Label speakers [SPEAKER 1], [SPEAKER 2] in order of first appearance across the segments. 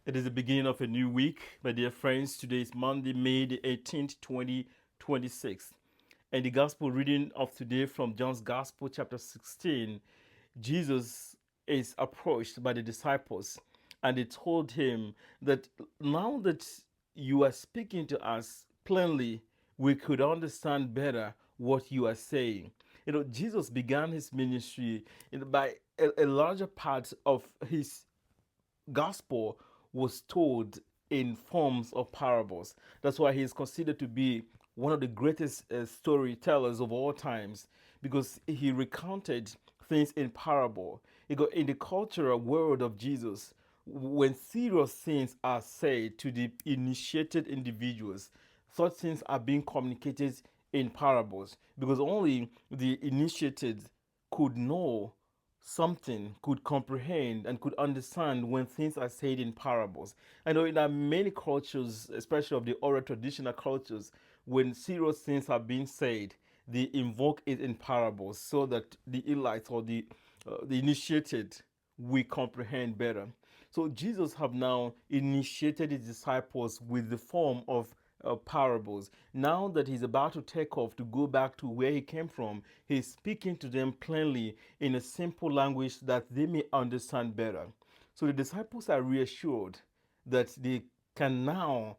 [SPEAKER 1] It is the beginning of a new week, my dear friends. Today is Monday, May the 18th, 2026. And the gospel reading of today from John's Gospel, chapter 16, Jesus is approached by the disciples and they told him that now that you are speaking to us plainly, we could understand better what you are saying. Jesus began his ministry by a larger part of his gospel was told in forms of parables. That's why he is considered to be one of the greatest storytellers of all times because he recounted things in parable. In the cultural world of Jesus, when serious things are said to the initiated individuals, such things are being communicated in parables because only the initiated could know something, could comprehend and could understand when things are said in parables. I know in many cultures, especially of the oral traditional cultures, when serious things are being said, they invoke it in parables so that the elites or the initiated we comprehend better. So Jesus have now initiated his disciples with the form of parables. Now that he's about to take off to go back to where he came from, he's speaking to them plainly in a simple language that they may understand better. So the disciples are reassured that they can now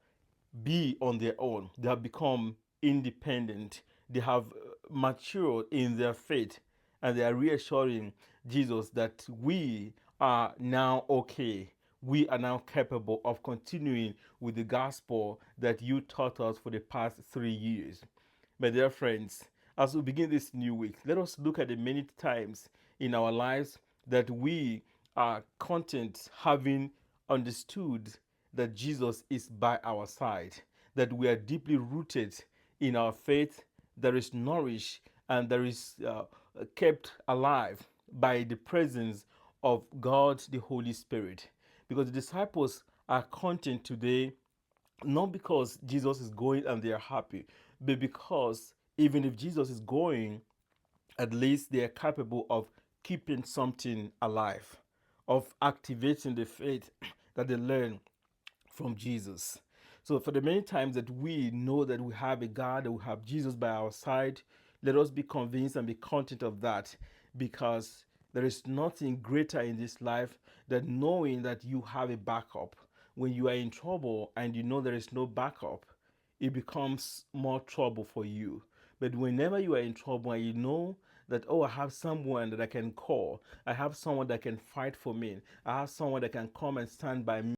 [SPEAKER 1] be on their own. They have become independent. They have matured in their faith, and they are reassuring Jesus that we are now okay. We are now capable of continuing with the gospel that you taught us for the past 3 years. My dear friends, as we begin this new week, let us look at the many times in our lives that we are content having understood that Jesus is by our side, that we are deeply rooted in our faith, that is nourished and that is kept alive by the presence of God, the Holy Spirit. Because the disciples are content today not because Jesus is going and they are happy, but because even if Jesus is going, at least they are capable of keeping something alive, of activating the faith that they learn from Jesus. So, for the many times that we know that we have a God, that we have Jesus by our side, let us be convinced and be content of that because there is nothing greater in this life than knowing that you have a backup. When you are in trouble and you know there is no backup, it becomes more trouble for you. But whenever you are in trouble and you know that, oh, I have someone that I can call, I have someone that can fight for me, I have someone that can come and stand by me